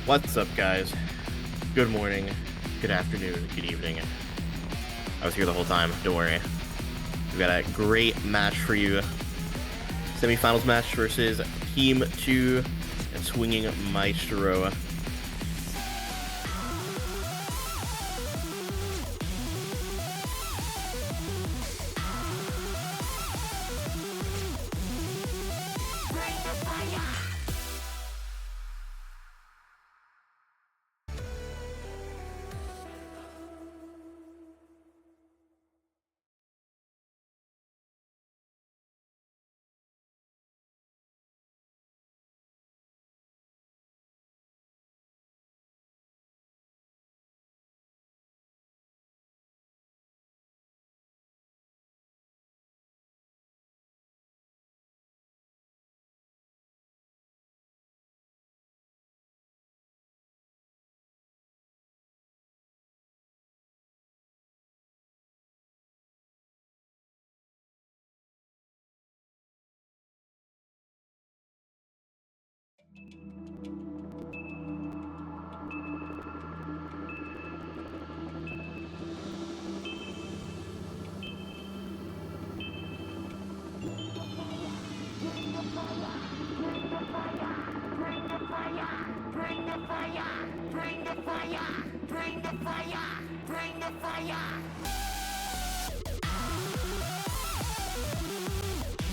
What's up, guys? Good morning, good afternoon, good evening. I was here the whole time, don't worry. We've got a great match for you. Semifinals match versus Team 2 and Swinging Maestro.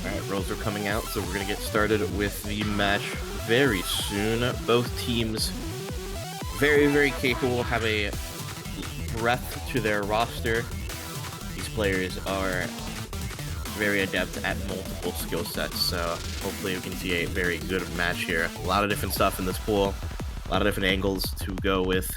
Alright, rolls are coming out, so we're going to get started with the match very soon. Both teams very, very capable, have a breadth to their roster. These players are very adept at multiple skill sets, so hopefully we can see a very good match here. A lot of different stuff in this pool, a lot of different angles to go with.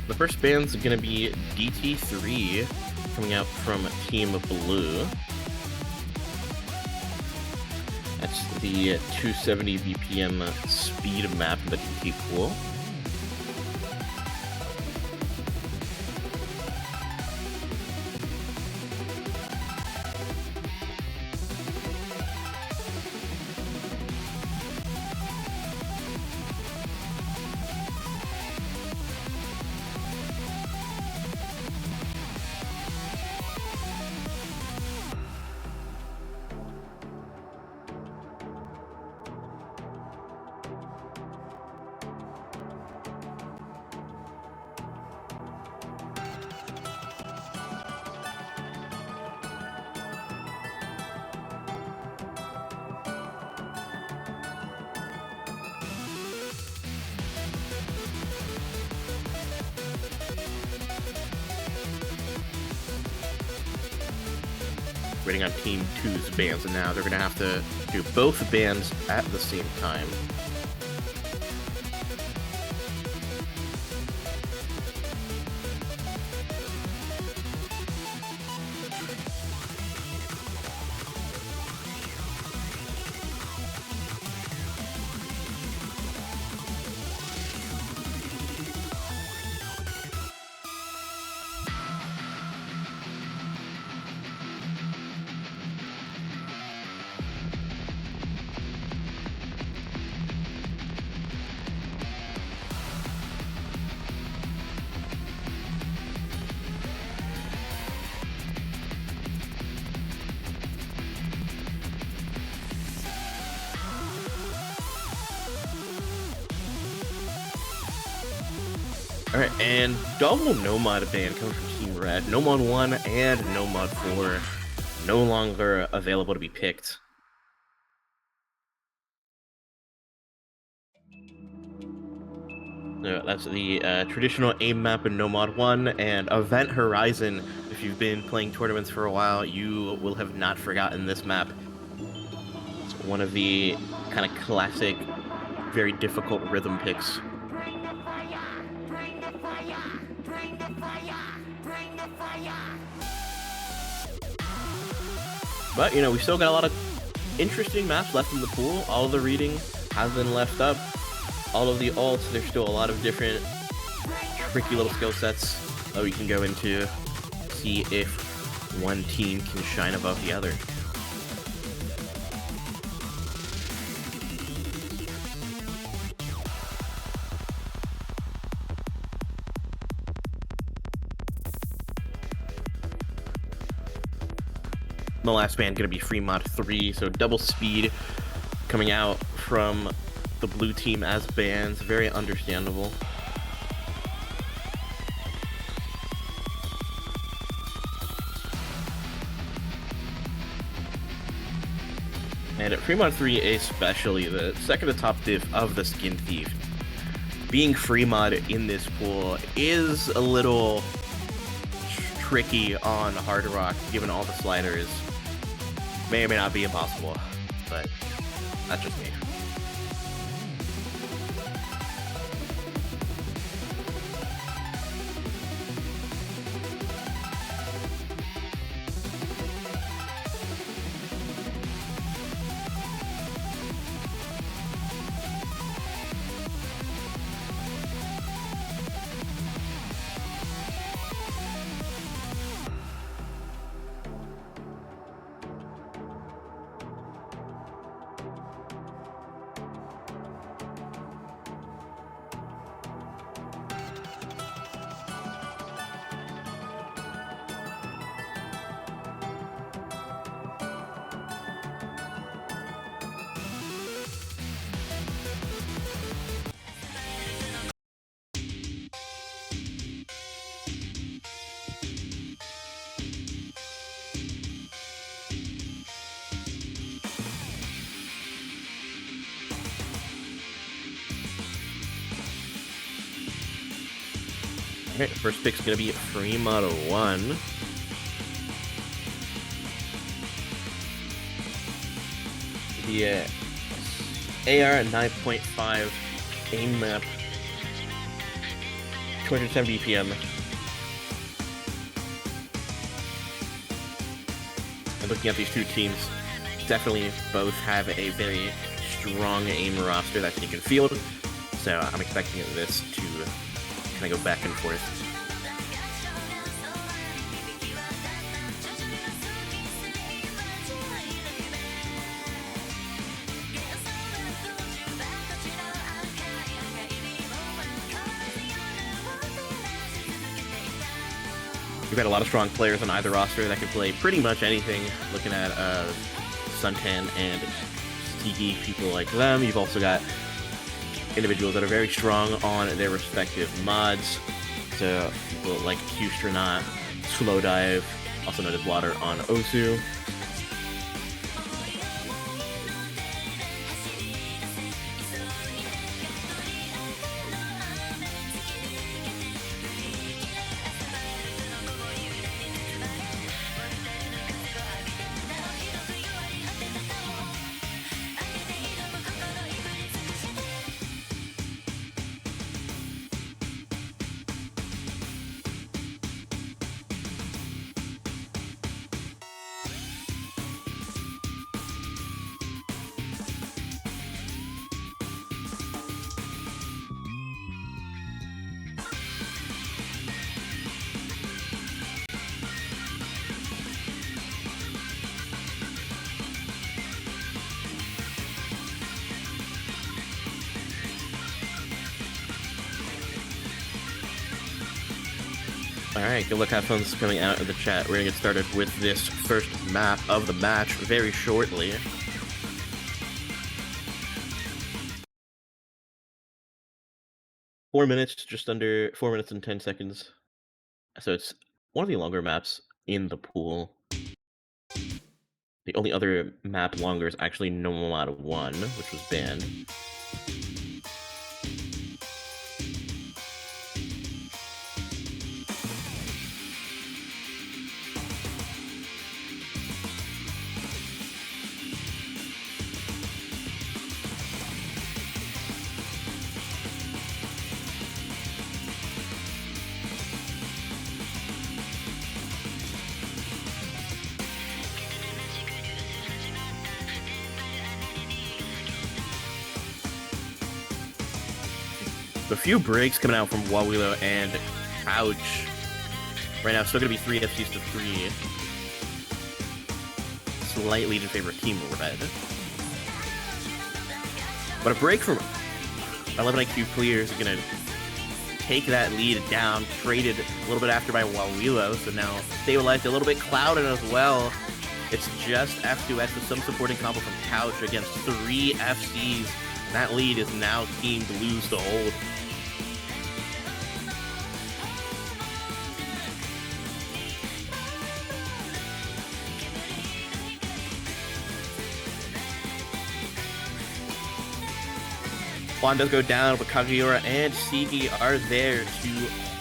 The first band's going to be DT3, coming out from Team Blue. That's the 270 BPM speed map in the DT pool. Waiting on Team 2's bands, and now they're going to have to do both bands at the same time. Alright, and double Nomad band coming from Team Red. Nomad 1 and Nomad 4 no longer available to be picked. That's the traditional aim map in Nomad 1 and Event Horizon. If you've been playing tournaments for a while, you will have not forgotten this map. It's one of the kind of classic, very difficult rhythm picks. But, you know, we still got a lot of interesting maps left in the pool. All of the reading has been left up. All of the alts, there's still a lot of different tricky little skill sets that we can go into, see if one team can shine above the other. The last band gonna be Free Mod 3, so double speed coming out from the blue team as bands. Very understandable. And at Free Mod 3 especially, the second to top div of the Skin Thief, being Free Mod in this pool is a little tricky on Hard Rock, given all the sliders. May or may not be impossible, but that's just me. Alright, first pick's gonna be Free Mod 1. The AR 9.5 aim map, 210 BPM. And looking at these two teams, definitely both have a very strong aim roster that you can field. So I'm expecting this to kind of go back and forth. We've got a lot of strong players on either roster that can play pretty much anything. Looking at Suntan and Tiki, people like them. You've also got individuals that are very strong on their respective mods. So people like Qstronaut, Slow Dive, also known as Water on Osu. Alright, good luck, have fun coming out of the chat. We're gonna get started with this first map of the match very shortly. Just under 4 minutes and 10 seconds. So it's one of the longer maps in the pool. The only other map longer is actually No Mod 1, which was banned. A few breaks coming out from Wawilo and Ouch. Right now, still going to be 3 FCs to 3. Slight lead in favor of Team Red. But a break from 11 IQ Clear is going to take that lead down. Traded a little bit after by Wawilo, so now stabilized a little bit. Clouded as well. It's just F2X with some supporting combo from Couch against 3 FCs. That lead is now Team Blue's to hold. Juan does go down, but Kageura and Sigi are there to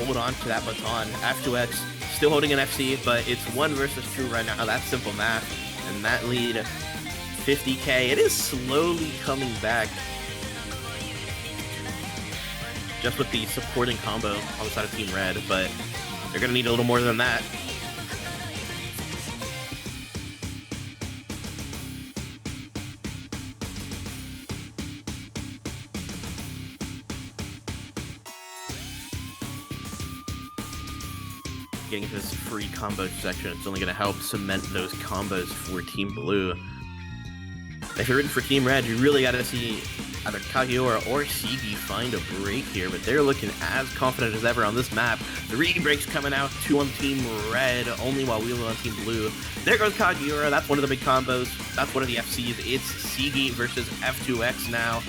hold on to that baton. F2X still holding an FC, but it's 1 versus 2 right now. That's simple math. And that lead, 50k. It is slowly coming back. Just with the supporting combo on the side of Team Red, but they're going to need a little more than that. Getting into this free combo section, it's only going to help cement those combos for Team Blue. If you're rooting for Team Red, you really got to see either Kageura or Sigi find a break here, but they're looking as confident as ever on this map. 3 breaks coming out, 2 on Team Red, only Wawilo on Team Blue. There goes Kageura, that's one of the big combos. That's one of the FCs. It's Sigi versus F2X now.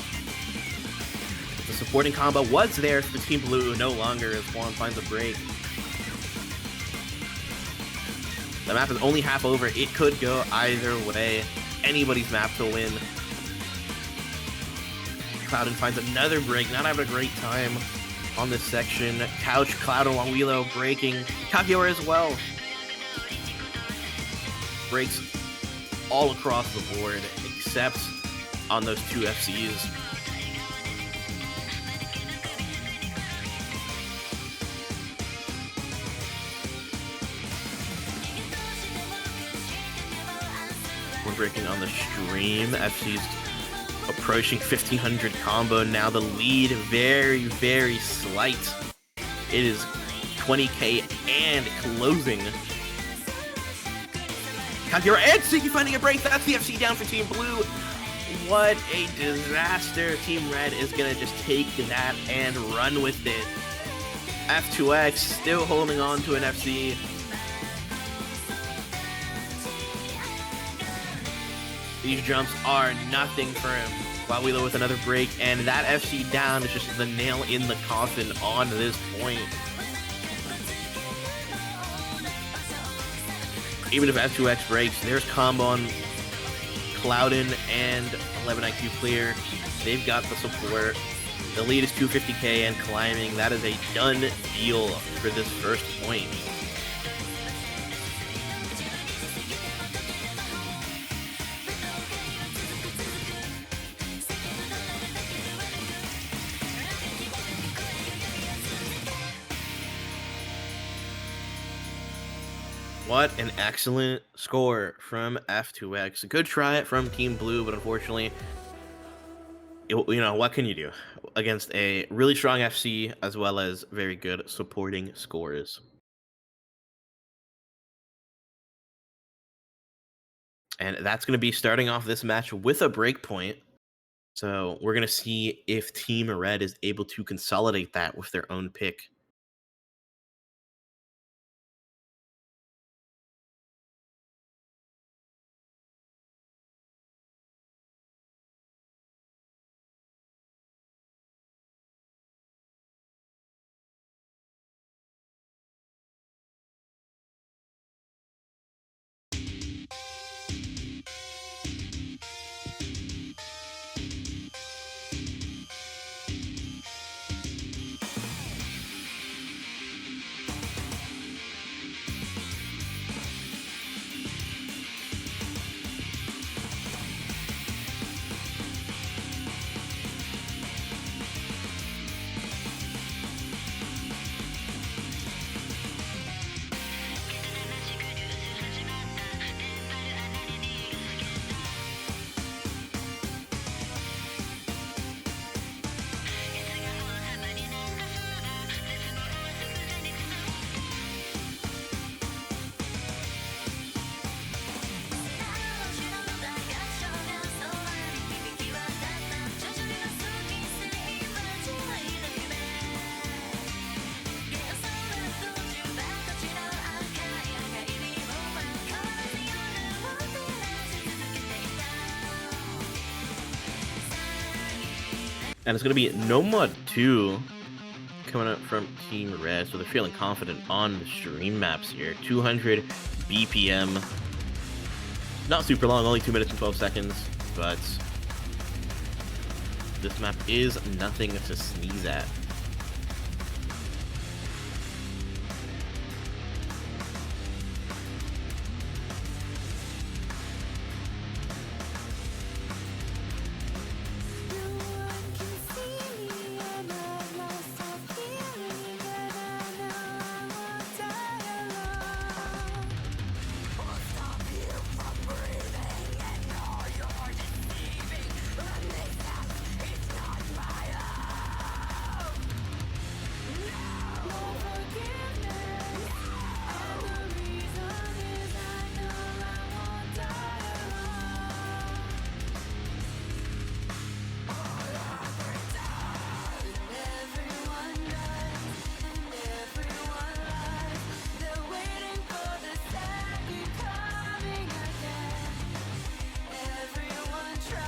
The supporting combo was there for Team Blue, no longer as Juan finds a break. The map is only half over. It could go either way. Anybody's map to win. Cloudin finds another break. Not having a great time on this section. Couch, Cloud, and Wawilo breaking. Kageura as well. Breaks all across the board, except on those 2 FCs. We're breaking on the stream. FC's approaching 1500 combo now. The lead very, very slight. It is 20k and closing. Kageura and Sigi finding a break. That's the FC down for Team Blue. What a disaster. Team Red is going to just take that and run with it. F2X still holding on to an FC. These jumps are nothing for him. Wawilo with another break, and that FC down is just the nail in the coffin on this point. Even if F2X breaks, there's combo on Cloudin and 11 IQ Clear. They've got the support. The lead is 250k and climbing. That is a done deal for this first point. What an excellent score from F2X. A good try from Team Blue, but unfortunately, what can you do against a really strong FC as well as very good supporting scores? And that's going to be starting off this match with a break point. So we're going to see if Team Red is able to consolidate that with their own pick. And it's going to be No Mod 2 coming up from Team Red, so they're feeling confident on the stream maps here. 200 BPM. Not super long, only 2 minutes and 12 seconds, but this map is nothing to sneeze at.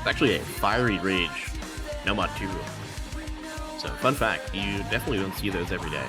It's actually a Fiery Rage No Mod 2. So, fun fact, you definitely don't see those every day.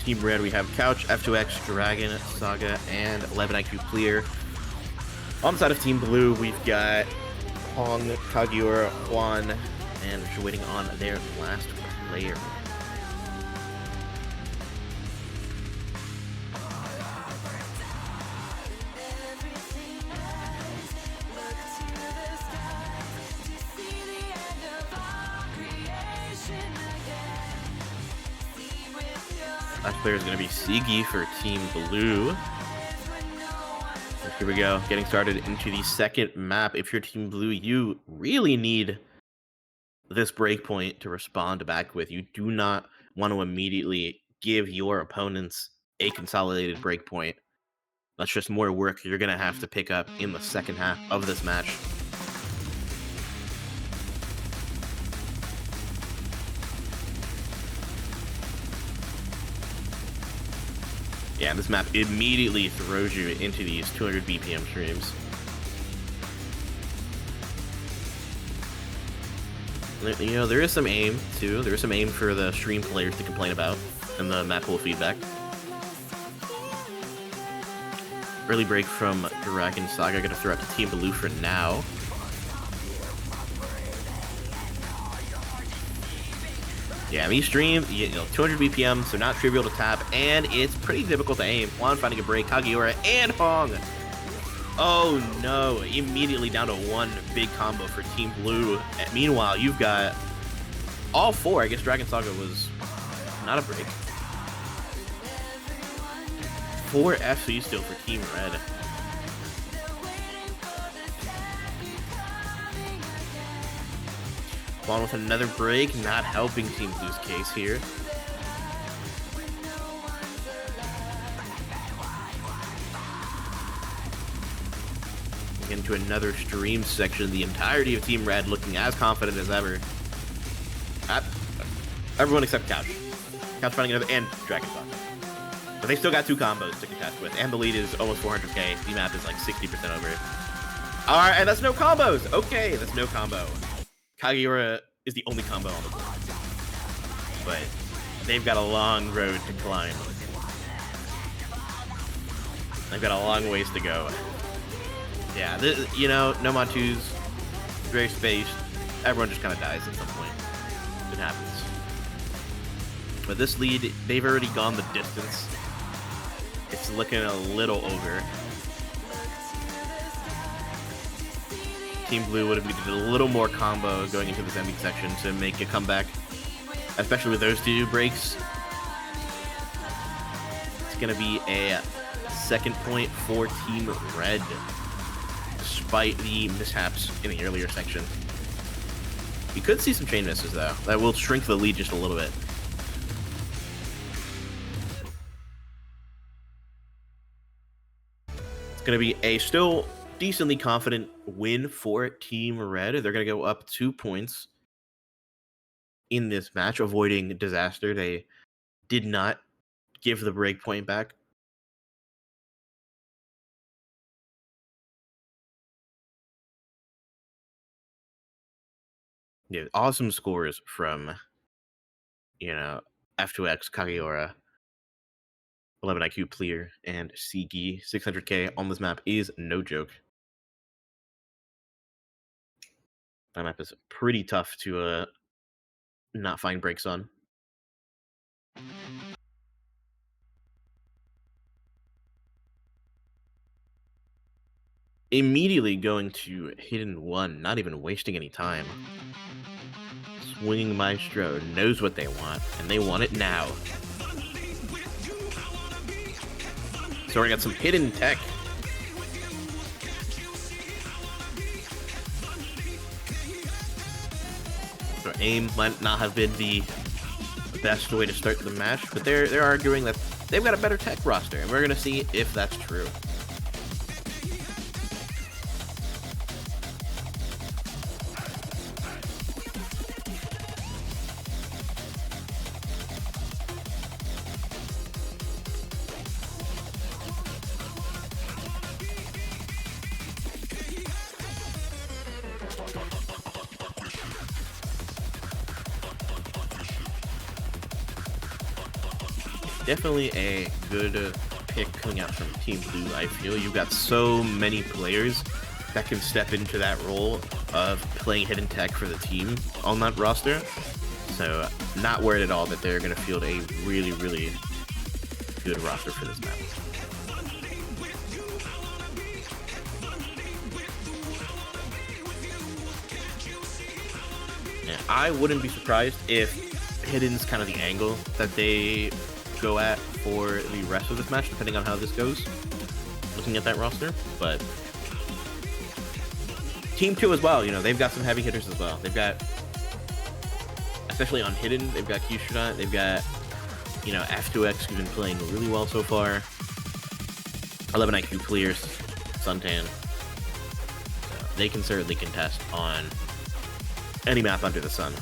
Team Red, we have Couch, F2X, Dragon, Saga, and 11IQ Clear. On the side of Team Blue, we've got Hong, Kagiura, Juan, and we're just waiting on their last player. Last player is going to be Sigi for Team Blue. And here we go, getting started into the second map. If you're Team Blue, you really need this breakpoint to respond back with. You do not want to immediately give your opponents a consolidated breakpoint. That's just more work you're going to have to pick up in the second half of this match. Yeah, this map immediately throws you into these 200 BPM streams. You know, there is some aim, too. There is some aim for the stream players to complain about in the map pool feedback. Early break from Dragon Saga. Gonna throw out to Team Blue for now. Yeah, these streams, 200 BPM, so not trivial to tap, and it's pretty difficult to aim. Juan finding a break, Kagiura, and Hong. Oh no, immediately down to one big combo for Team Blue. And meanwhile, you've got all four. I guess Dragon Saga was not a break. 4 FC still for Team Red. Juan with another break, not helping Team Blue's case here. Into another stream section, the entirety of Team Red looking as confident as ever. Everyone except Couch. Couch finding another, and Dragon Saga. But they still got 2 combos to contest with, and the lead is almost 400k. The map is like 60% over. Alright, and that's no combos! Okay, that's no combo. Kagiura is the only combo on the board. But they've got a long road to climb. They've got a long ways to go. Yeah, No Mod 2's very spaced. Everyone just kind of dies at some point. It happens. But this lead, they've already gone the distance. It's looking a little over. Team Blue would have needed a little more combo going into this ending section to make a comeback, especially with those 2 breaks. It's going to be a second point for Team Red, despite the mishaps in the earlier section. We could see some chain misses, though. That will shrink the lead just a little bit. going to be a still decently confident win for Team Red. They're going to go up 2 points in this match, avoiding disaster. They did not give the break point back. Yeah, awesome scores from, F2X, Kageura, 11 IQ Clear, and Sigi. 600k on this map is no joke. That map is pretty tough to not find breaks on. Immediately going to Hidden 1, not even wasting any time. Swinging Maestro knows what they want, and they want it now. So we got some hidden tech. So aim might not have been the best way to start the match, but they're arguing that they've got a better tech roster, and we're gonna see if that's true. Definitely a good pick coming out from Team Blue, I feel. You've got so many players that can step into that role of playing hidden tech for the team on that roster. So not worried at all that they're going to field a really, really good roster for this map. Yeah, I wouldn't be surprised if hidden's kind of the angle that they go at for the rest of this match, depending on how this goes, looking at that roster. But Team 2 as well, they've got some heavy hitters as well. They've got, especially on hidden, they've got Q-Shot, they've got, F2X, who's been playing really well so far. 11 IQ Clears, Suntan. So they can certainly contest on any map under the sun.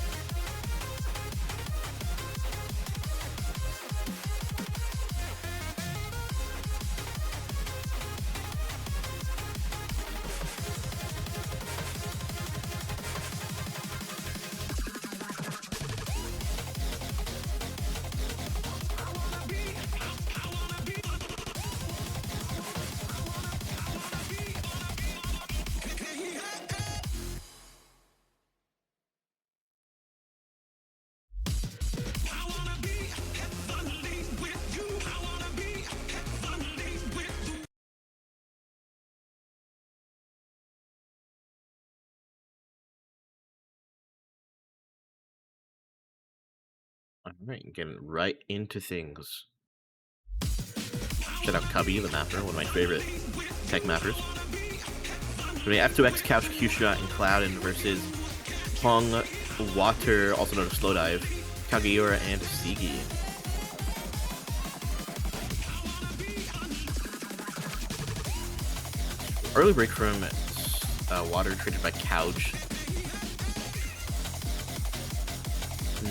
All right, getting right into things. Shout out Cubby, the mapper, one of my favorite tech mappers. So we have F2X, Couch, Q-Shot, and Cloudin versus Hong, Water, also known as Slowdive, Kageura, and Sigi. Early break from Water, traded by Couch.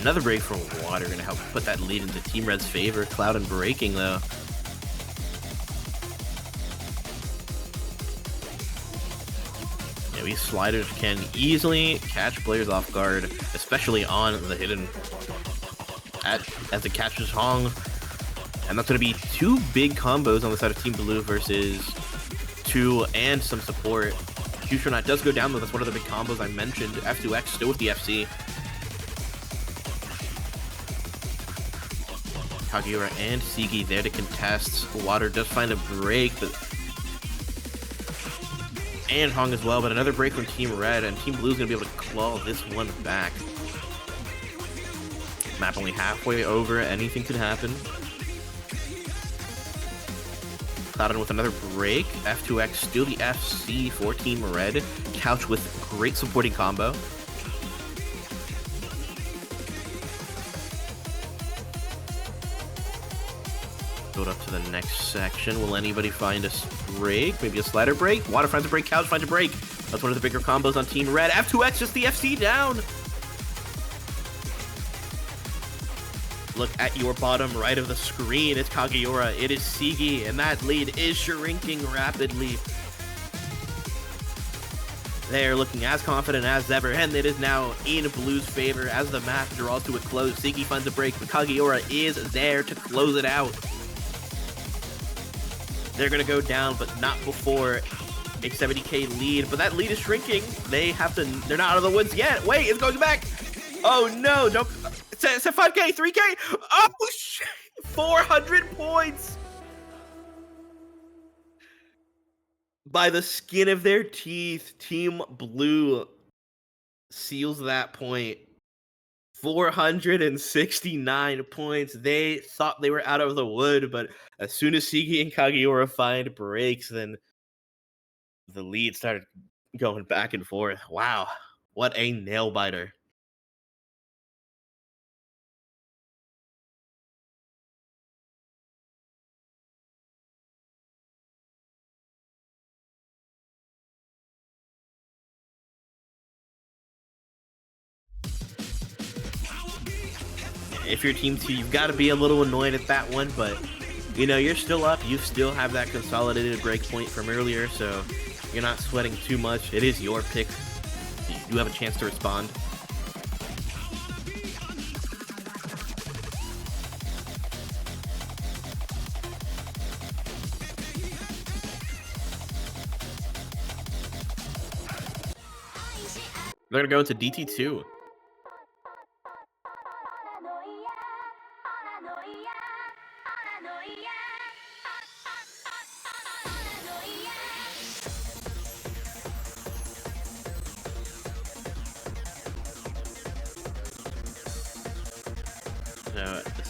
Another break from Water, going to help put that lead into Team Red's favor. Cloudin breaking, though. These sliders can easily catch players off guard, especially on the hidden as it catches Hong. And that's going to be 2 big combos on the side of Team Blue versus 2 and some support. Q-Shot does go down, though. That's one of the big combos I mentioned. F2X still with the FC. Kageura and Sigi there to contest. Water does find a break, and Hong as well, but another break from Team Red, and Team Blue is going to be able to claw this one back. Map only halfway over, anything could happen. Cloudin with another break. F2X still the FC for Team Red. Couch with great supporting combo. Build up to the next section. Will anybody find a break? Maybe a slider break? Water finds a break, Couch finds a break. That's one of the bigger combos on Team Red. F2X, just the FC down. Look at your bottom right of the screen. It's Kageura. It is Sigi, and that lead is shrinking rapidly. They're looking as confident as ever, and it is now in Blue's favor as the match draws to a close. Sigi finds a break, but Kageura is there to close it out. They're going to go down, but not before a 70k lead, but that lead is shrinking. They're not out of the woods yet. Wait, it's going back. Oh no, don't. It's a 5k, 3k. Oh shit, 400 points. By the skin of their teeth, Team Blue seals that point. 469 points. They thought they were out of the wood, but as soon as Sigi and Kageura find breaks, then the lead started going back and forth. Wow, what a nail biter. If you're Team 2, you've got to be a little annoyed at that one, but you know, you're still up. You still have that consolidated break point from earlier, so you're not sweating too much. It is your pick. You do have a chance to respond. They're going to go into DT2.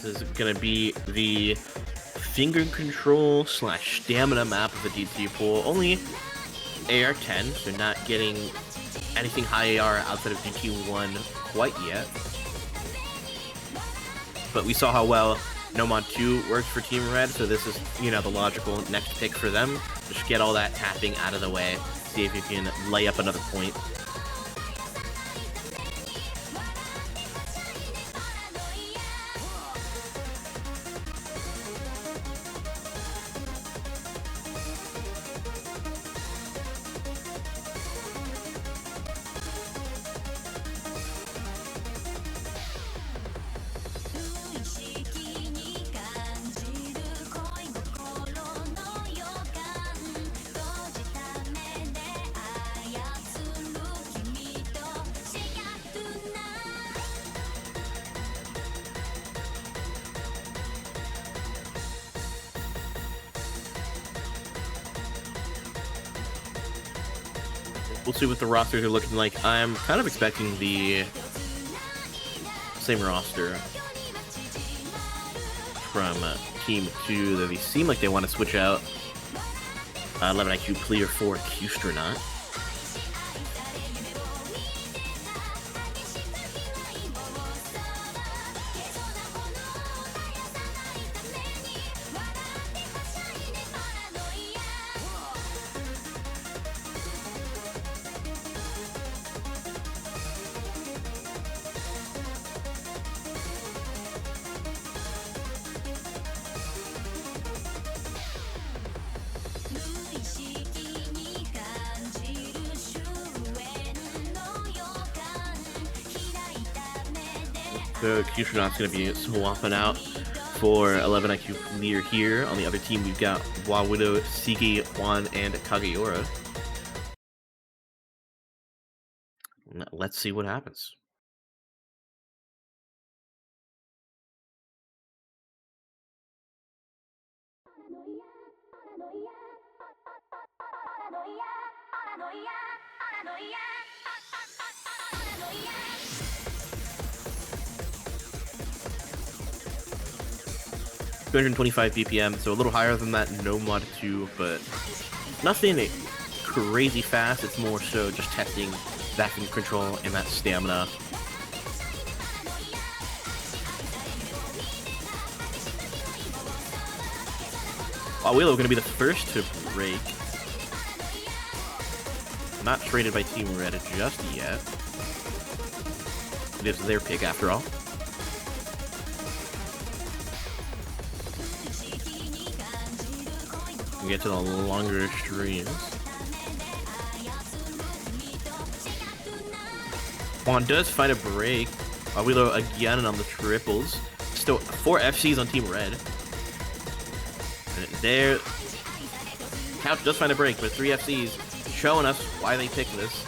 This is going to be the finger control / stamina map of the DT pool. Only AR10, so not getting anything high AR outside of DT1 quite yet. But we saw how well Nomad 2 works for Team Red, so this is, you know, the logical next pick for them. Just get all that tapping out of the way, see if you can lay up another point. We'll see what the rosters are looking like. I'm kind of expecting the same roster from Team 2, though they seem like they want to switch out 11 IQ clear for Qstronaut. So Qstronaut's going to be swapping out for 11 IQ clear here. On the other team, we've got Wawido, Sigi, Juan, and Kageura. Let's see what happens. $225 BPM, so a little higher than that Nomad 2, but nothing crazy fast. It's more so just testing that control and that stamina. Willow going to be the first to break. Not traded by Team Red just yet. It is their pick after all. We get to the longer streams. Juan does find a break. Willow again on the triples. Still 4 FCs on Team Red. And there, Couch does find a break, but 3 FCs showing us why they picked this.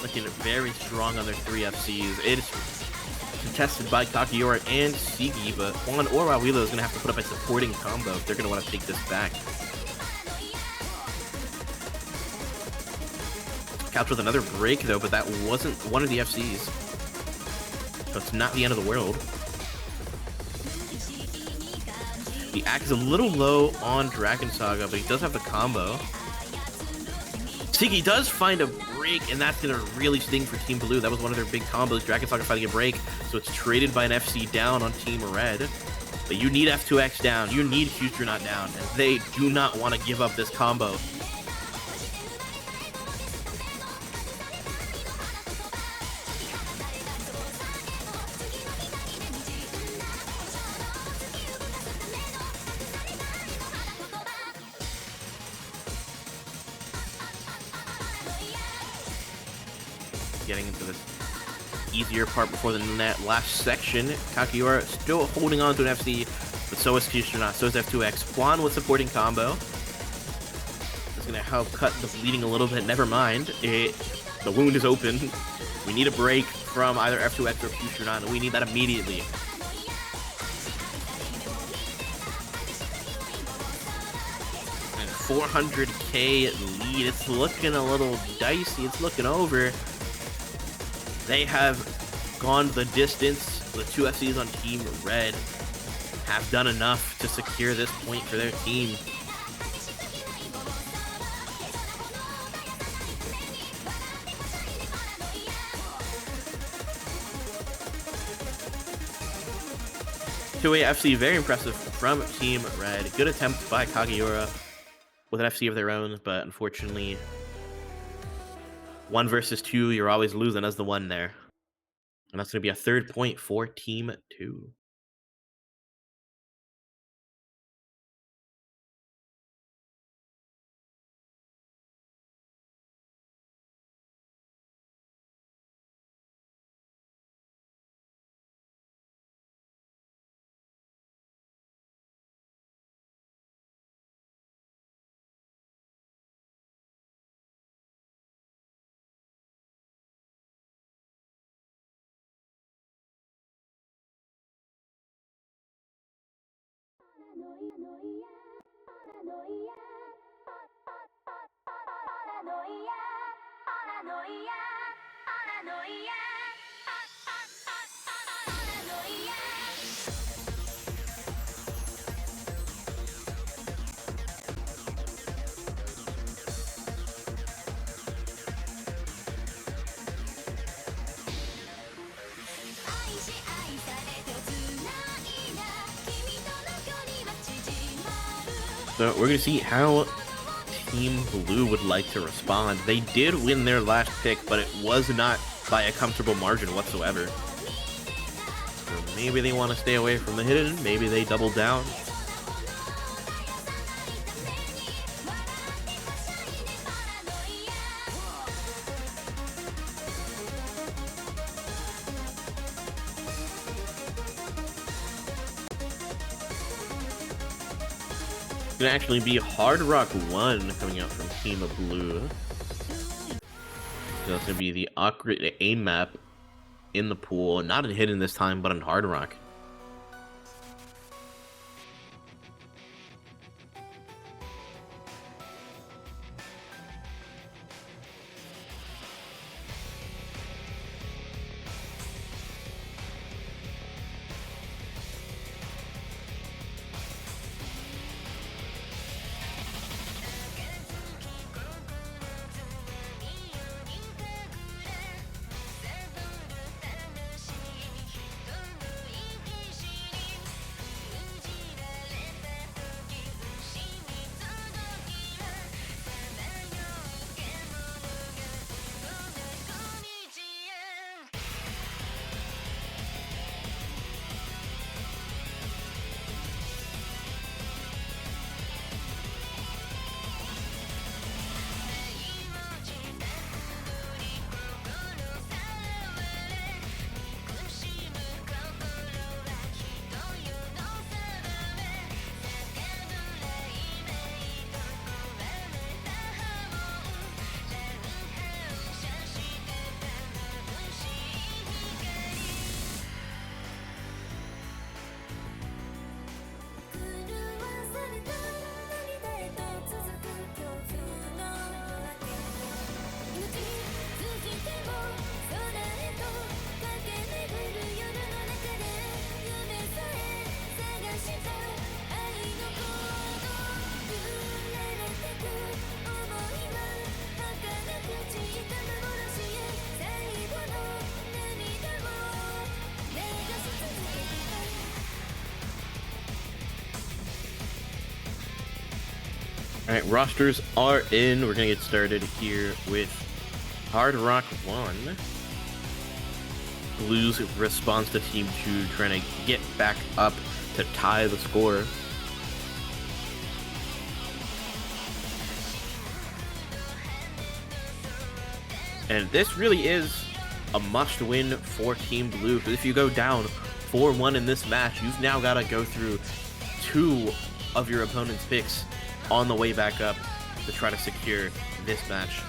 Looking very strong on their 3 FCs. It's contested by Kakiora and Sigi, but Juan or Wawilo is going to have to put up a supporting combo if they're going to want to take this back. Couch with another break though, but that wasn't one of the FCs. So it's not the end of the world. The act is a little low on Dragon Saga, but he does have the combo. Sigi does find a break, and that's going to really sting for Team Blue. That was one of their big combos. Dragon Saga finding a break, so it's traded by an FC down on Team Red. But you need F2X down. You need Future Not down, and they do not want to give up this combo. Getting into this easier part before the last section. Kakiora still holding on to an FC, but so is Future, so is F2X. Juan with supporting combo. That's gonna help cut the bleeding a little bit. Never mind. The wound is open. We need a break from either F2X or Future, and we need that immediately. And 400k lead. It's looking a little dicey. It's looking over. They have gone the distance. The 2 FCs on Team Red have done enough to secure this point for their team. Two-way FC, very impressive from Team Red. Good attempt by Kagiura with an FC of their own, but unfortunately, 1 versus 2, you're always losing as the one there. And that's going to be a 3rd point for Team 2. So we're going to see how Team Blue would like to respond. They did win their last pick, but it was not by a comfortable margin whatsoever. So maybe they want to stay away from the hidden. Maybe they double down. It's gonna actually be Hard Rock 1 coming out from Team Blue. So that's gonna be the awkward aim map in the pool, not in hidden this time, but in Hard Rock. All right, rosters are in. We're gonna get started here with Hard Rock 1. Blues responds to Team 2, trying to get back up to tie the score. And this really is a must-win for Team Blue, because if you go down 4-1 in this match, you've now got to go through 2 of your opponent's picks on the way back up to try to secure this match.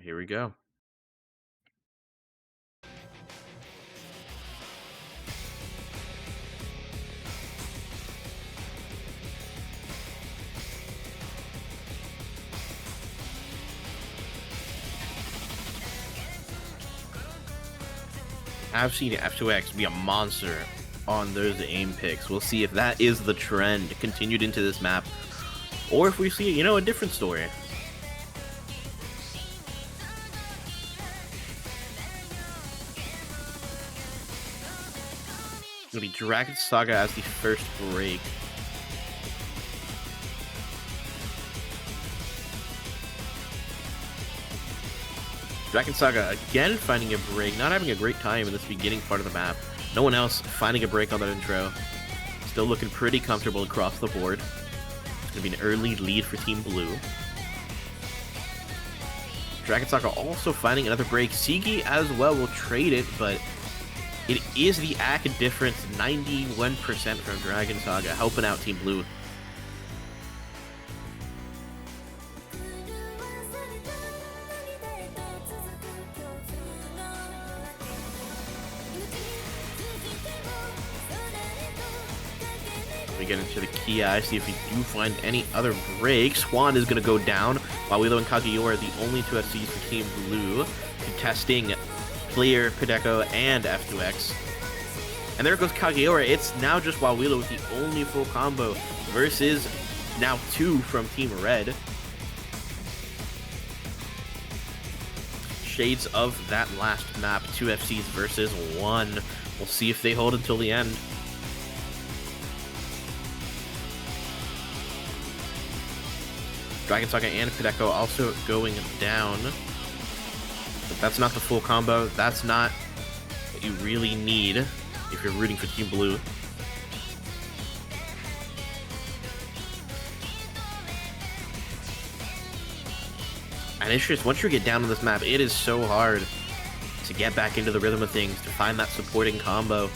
Here we go. I've seen F2X be a monster on those aim picks. We'll see if that is the trend continued into this map, or if we see, a different story. It'll be Dragon Saga as the first break. Dragon Saga again finding a break, not having a great time in this beginning part of the map. No one else finding a break on that intro. Still looking pretty comfortable across the board. It's going to be an early lead for Team Blue. Dragon Saga also finding another break. Sigi as well will trade it, but it is the ACK difference, 91% from Dragon Saga, helping out Team Blue. We get into the Ki, see if we do find any other breaks. Swan is going to go down, while Willow and Kageyoru are the only 2 FCs for Team Blue, contesting Player, Hideko, and F2X. And there goes Kageyoru. It's now just Wawilo with the only full combo versus now 2 from Team Red. Shades of that last map, 2 FCs versus 1. We'll see if they hold until the end. Dragon Saga and Hideko also going down. But that's not the full combo. That's not what you really need if you're rooting for Team Blue. And it's just, once you get down on this map, it is so hard to get back into the rhythm of things, to find that supporting combo.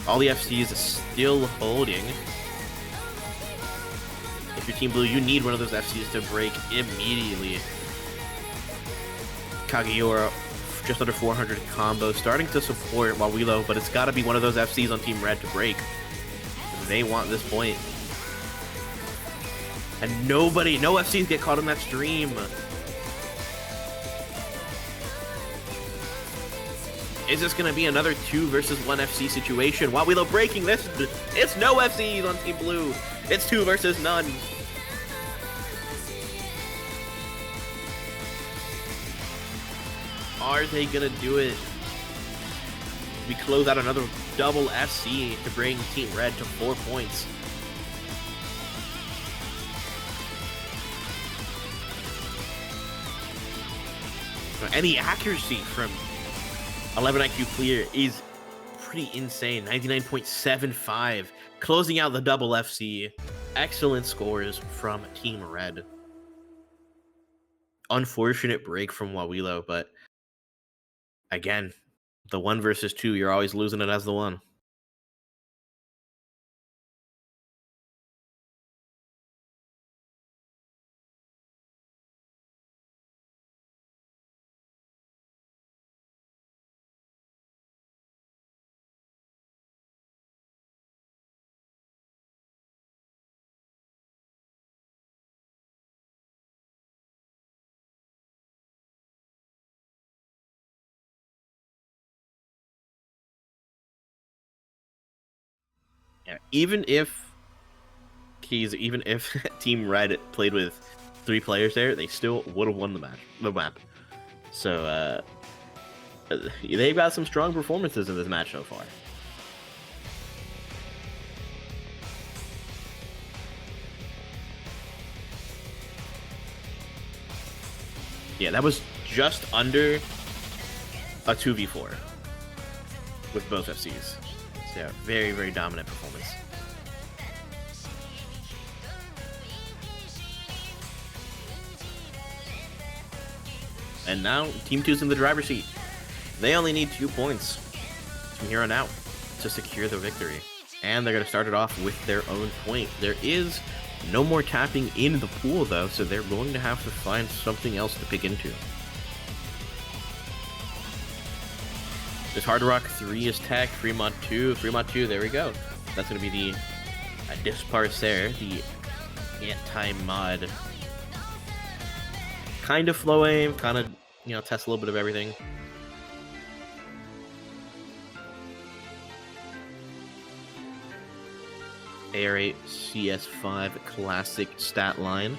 All the FCs is still holding. If you're Team Blue, you need one of those FCs to break immediately. Kageyoru, just under 400 combo, starting to support Wawilo, but it's got to be one of those FCs on Team Red to break. They want this point. And no FCs get caught in that stream. Is this going to be another 2 versus 1 FC situation? Wawilo breaking this. It's no FCs on Team Blue. It's 2 versus none. Are they going to do it? We close out another double FC to bring Team Red to 4 points. And the accuracy from 11 IQ clear is pretty insane. 99.75. Closing out the double FC. Excellent scores from Team Red. Unfortunate break from Wawilo, but again, the 1 versus 2, you're always losing it as the 1. Even if Team Red played with 3 players there, they still would have won the map. So they've got some strong performances in this match so far. Yeah, that was just under a 2v4 with both FCs. So yeah, very, very dominant performance. And now Team 2's in the driver's seat. They only need 2 points from here on out to secure the victory. And they're going to start it off with their own point. There is no more tapping in the pool, though, so they're going to have to find something else to pick into. This Hard Rock 3 is tech, Fremont 2, there we go. That's going to be the disparse there, the anti-mod. Kind of flow aim, kind of, test a little bit of everything. AR8 CS5 classic stat line.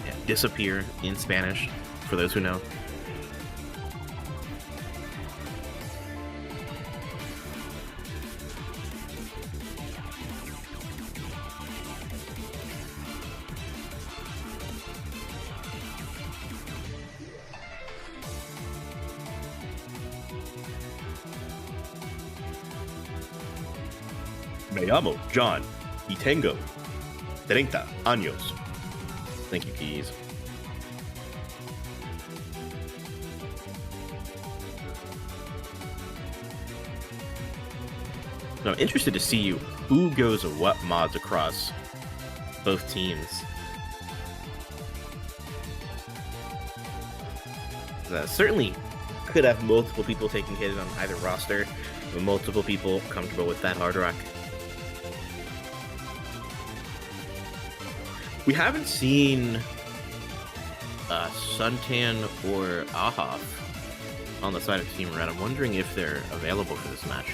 Yeah, disappear in Spanish, for those who know. Me llamo John y tengo 30 años. Thank you, Keys. So I'm interested to see who goes what mods across both teams. Certainly could have multiple people taking hits on either roster, but multiple people comfortable with that Hard Rock. We haven't seen Suntan or Ahaf on the side of Team Red. I'm wondering if they're available for this match.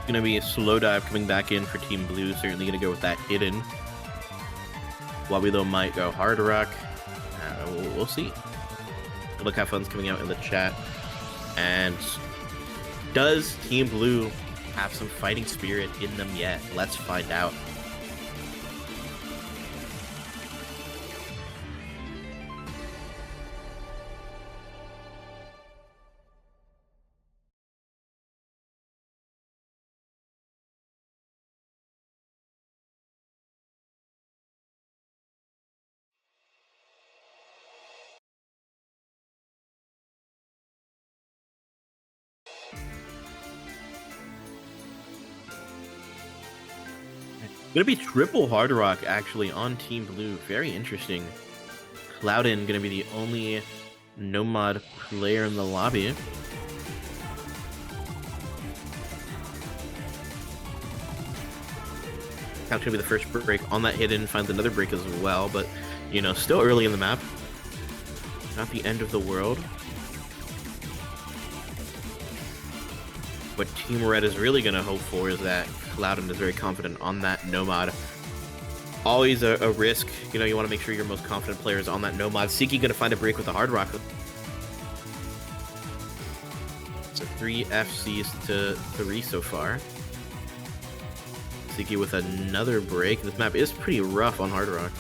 Going to be a slow dive coming back in for Team Blue. Certainly going to go with that hidden. Wabilo might go Hard Rock. We'll see. Look how fun's coming out in the chat. And does Team Blue have some fighting spirit in them yet? Let's find out. Gonna be triple Hard Rock actually on Team Blue. Very interesting. Cloudin gonna be the only Nomad player in the lobby. Couch gonna be the first break on that hidden. Finds another break as well, but still early in the map. Not the end of the world. What Team Red is really going to hope for is that Cloudin is very confident on that Nomad. Always a risk. You want to make sure your most confident player is on that Nomad. Siki going to find a break with the Hard Rock. So 3 FCs to 3 so far. Siki with another break. This map is pretty rough on Hard Rock.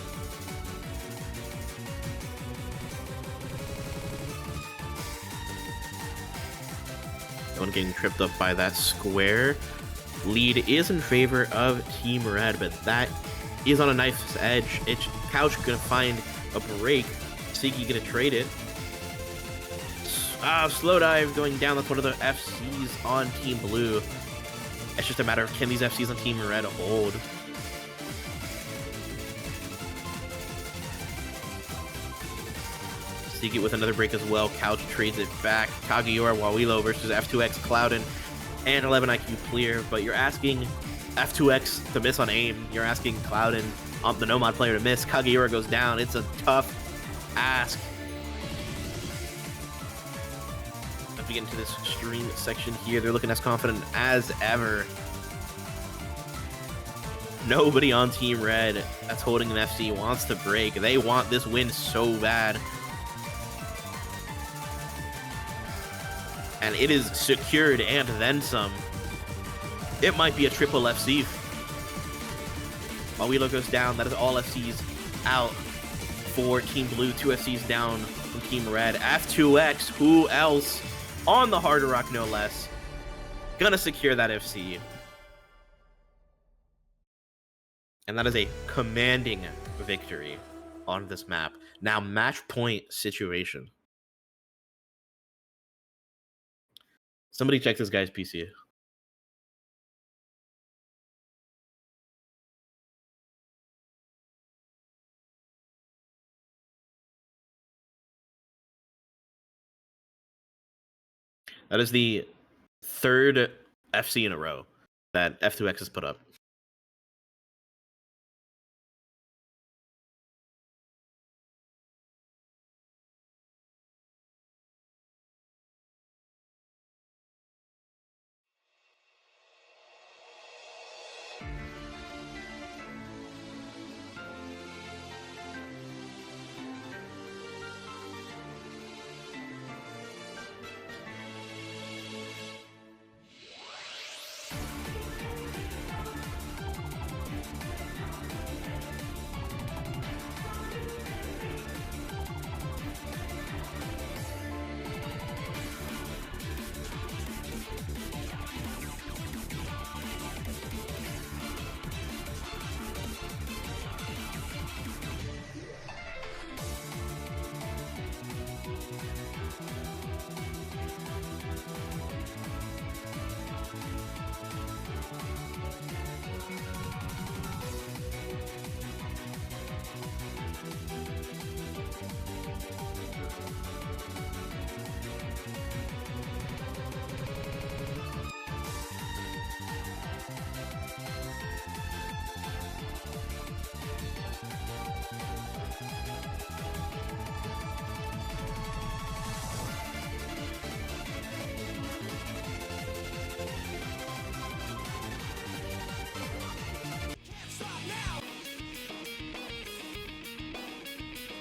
One getting tripped up by that square. Lead is in favor of Team Red, but that is on a knife's edge. Couch gonna find a break. Siki gonna trade it. Slow dive going down. That's one of the FCs on Team Blue. It's just a matter of can these FCs on Team Red hold. Seek it with another break as well. Couch trades it back. Kageyoshi Wawilo versus F2X Clouden and 11 IQ clear. But you're asking F2X to miss on aim. You're asking Clouden, the Nomad player, to miss. Kageyoshi goes down. It's a tough ask. As we get into this stream section here, they're looking as confident as ever. Nobody on Team Red that's holding an FC wants to break. They want this win so bad. And it is secured and then some. It might be a triple FC. Wawilo goes down. That is all FCs out for Team Blue. 2 FCs down from Team Red. F2X, who else? On the Hard Rock, no less. Gonna secure that FC. And that is a commanding victory on this map. Now, match point situation. Somebody check this guy's PC. That is the 3rd FC in a row that F2X has put up.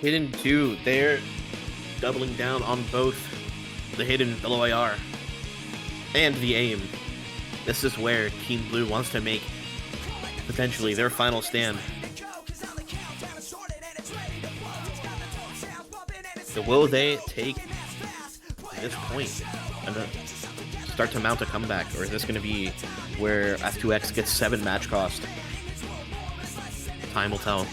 Hidden 2, they're doubling down on both the hidden LOIR and the aim. This is where Team Blue wants to make potentially their final stand. So will they take this point and start to mount a comeback, or is this going to be where F2X gets 7 match cost? Time will tell.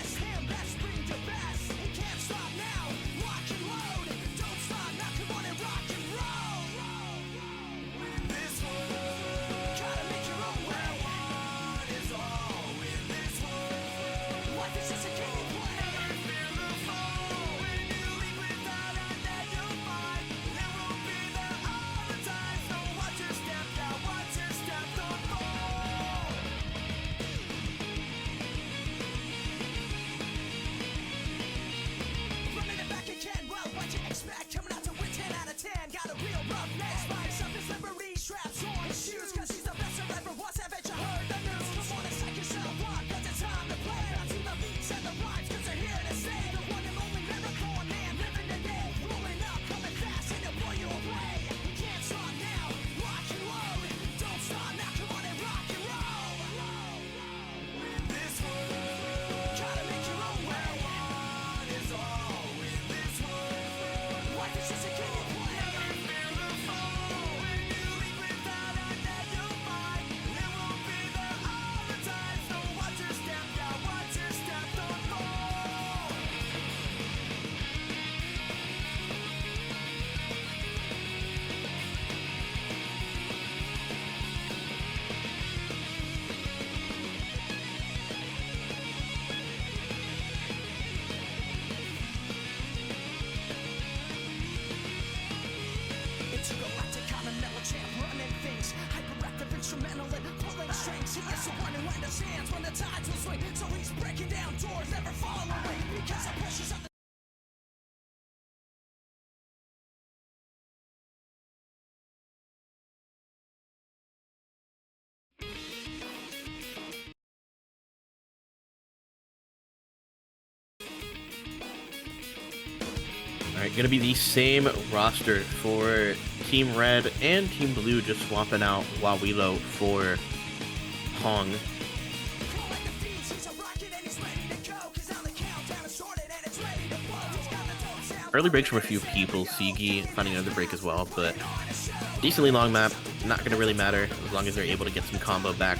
Alright, gonna be the same roster for Team Red and Team Blue, just swapping out Wawilo for Hong. Early breaks from a few people, Sigi finding another break as well, but decently long map, not gonna really matter as long as they're able to get some combo back.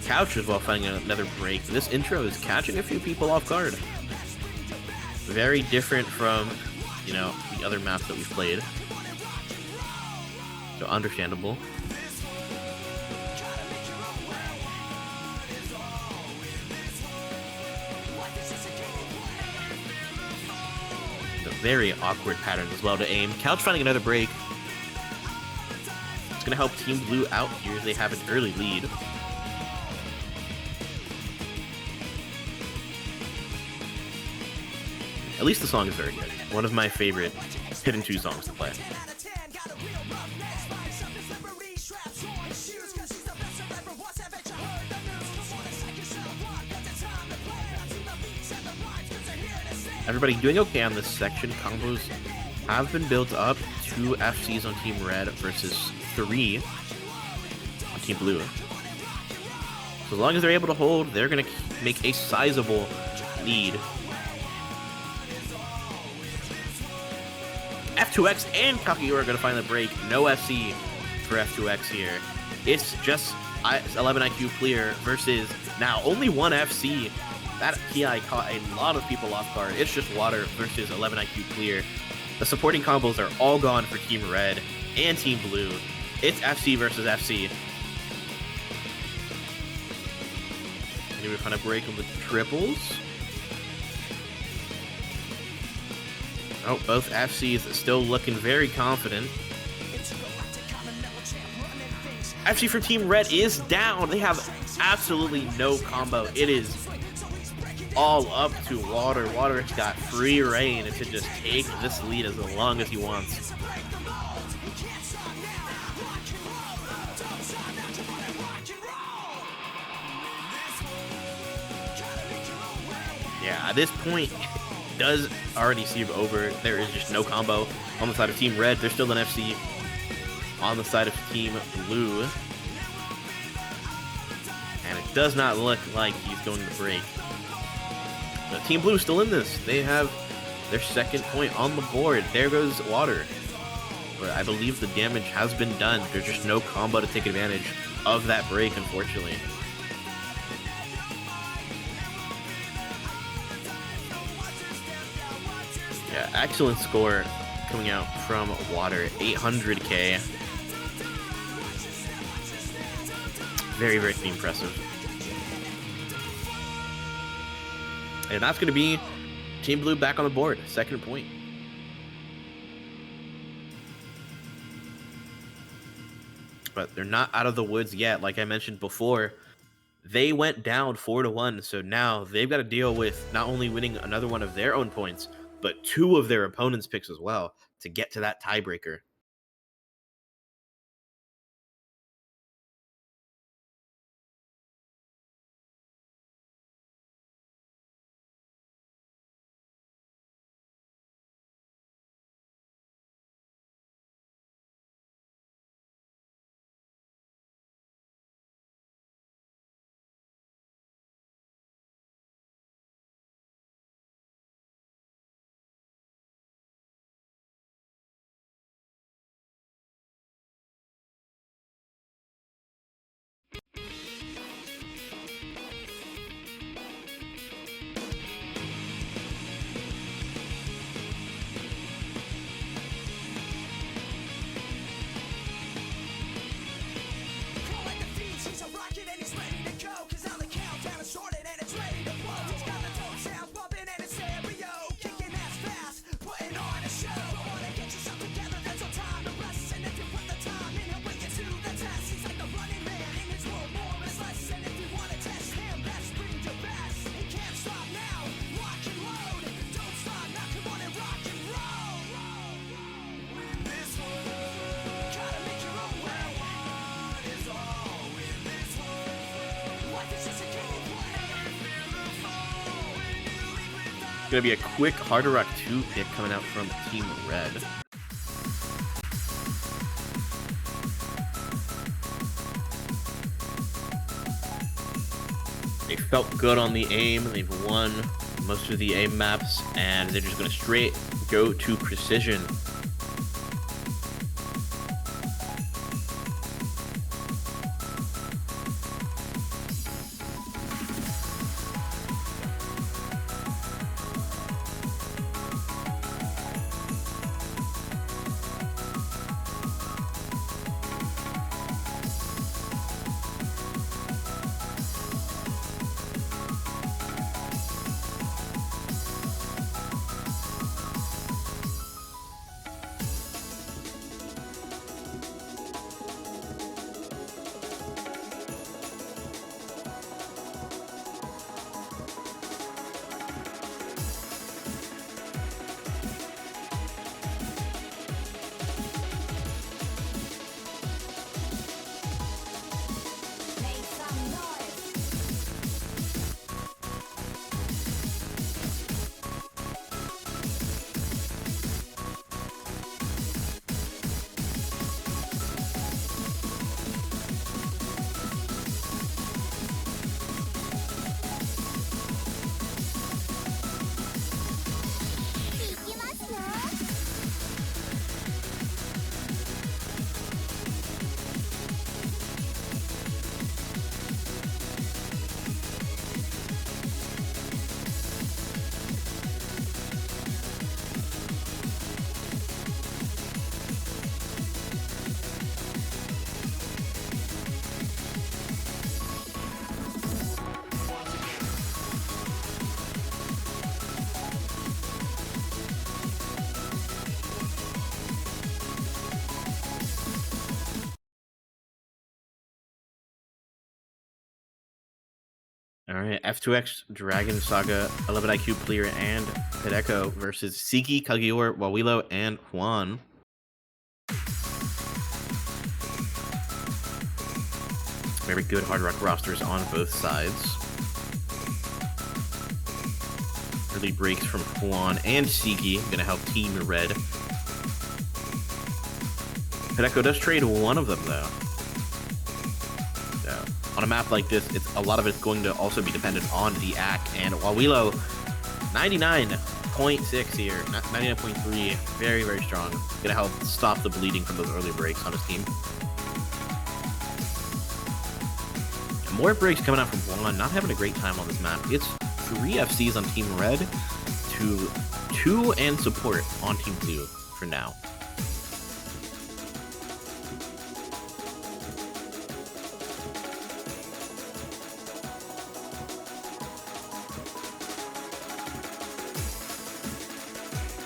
Couch as well finding another break. This intro is catching a few people off guard. Very different from, you know, the other maps that we've played. So understandable. Very awkward pattern as well to aim. Couch finding another break. It's going to help Team Blue out here as they have an early lead. At least the song is very good. One of my favorite Hidden 2 songs to play. Everybody doing okay on this section. Combos have been built up. 2 FCs on Team Red versus 3 on Team Blue. So as long as they're able to hold, they're going to make a sizable lead. F2X and Kakiura are going to find the break. No FC for F2X here. It's just 11 IQ clear versus now only 1 FC. That PI caught a lot of people off guard. It's just water versus 11 IQ clear. The supporting combos are all gone for Team Red and Team Blue. It's FC versus FC. Maybe we find a break on the triples. Oh, both FCs still looking very confident. FC for Team Red is down. They have absolutely no combo. It is all up to Water. Water's got free reign to just take this lead as long as he wants. Yeah, at this point, it does already seem over. There is just no combo on the side of Team Red. There's still an FC on the side of Team Blue. And it does not look like he's going to break. But Team Blue still in this. They have their second point on the board. There goes Water. But I believe the damage has been done. There's just no combo to take advantage of that break, unfortunately. Yeah, excellent score coming out from Water. 800k. Very, very impressive. And that's going to be Team Blue back on the board. Second point. But they're not out of the woods yet. Like I mentioned before, they went down 4-1. So now they've got to deal with not only winning another one of their own points, but 2 of their opponents' picks as well to get to that tiebreaker. Gonna be a quick Harder Rock 2 pick coming out from Team Red. They felt good on the aim. They've won most of the aim maps, and they're just gonna straight go to precision. All right, F2X Dragon Saga 11 IQ player and Hideko versus Siki, Kagior, Wawilo, and Juan. Very good Hard Rock rosters on both sides. Early breaks from Juan and Siki, gonna help Team Red. Hideko does trade one of them though. So, on a map like this, a lot of it's going to also be dependent on the AC, and Wawilo 99.6 here, 99.3, very, very strong. Gonna help stop the bleeding from those early breaks on his team. More breaks coming out from Juan, not having a great time on this map. It's 3 FCs on Team Red to 2 and support on Team Blue for now.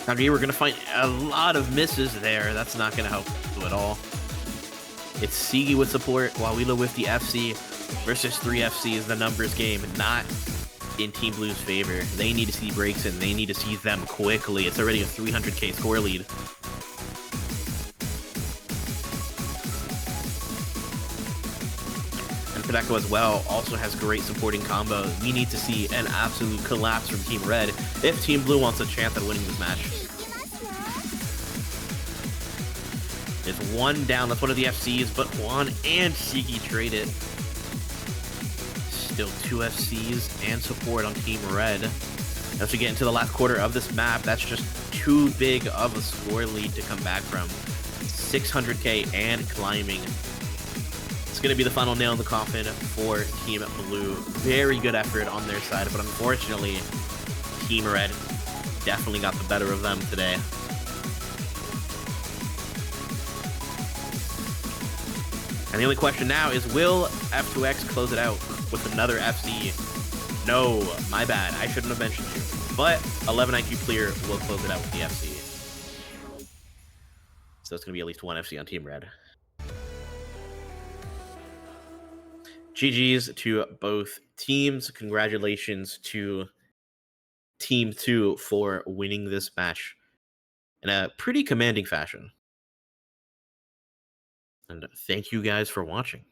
Okay, we're gonna find a lot of misses there. That's not gonna help at all. It's Sigi with support, Wawilo with the FC versus 3 FCs, the numbers game, not in Team Blue's favor. They need to see breaks and they need to see them quickly. It's already a 300k score lead. And Hideko as well also has great supporting combo. We need to see an absolute collapse from Team Red if Team Blue wants a chance at winning this match. It's 1 down. That's one of the FCs, but Juan and Sigi trade it. Still 2 FCs and support on Team Red. As we get into the last quarter of this map, that's just too big of a score lead to come back from. 600k and climbing. It's going to be the final nail in the coffin for Team Blue. Very good effort on their side, but unfortunately, Team Red definitely got the better of them today. And the only question now is, will F2X close it out with another FC? No, my bad. I shouldn't have mentioned you. But 11 IQ player will close it out with the FC. So it's going to be at least 1 FC on Team Red. GG's to both teams. Congratulations to Team 2 for winning this match in a pretty commanding fashion. And thank you guys for watching.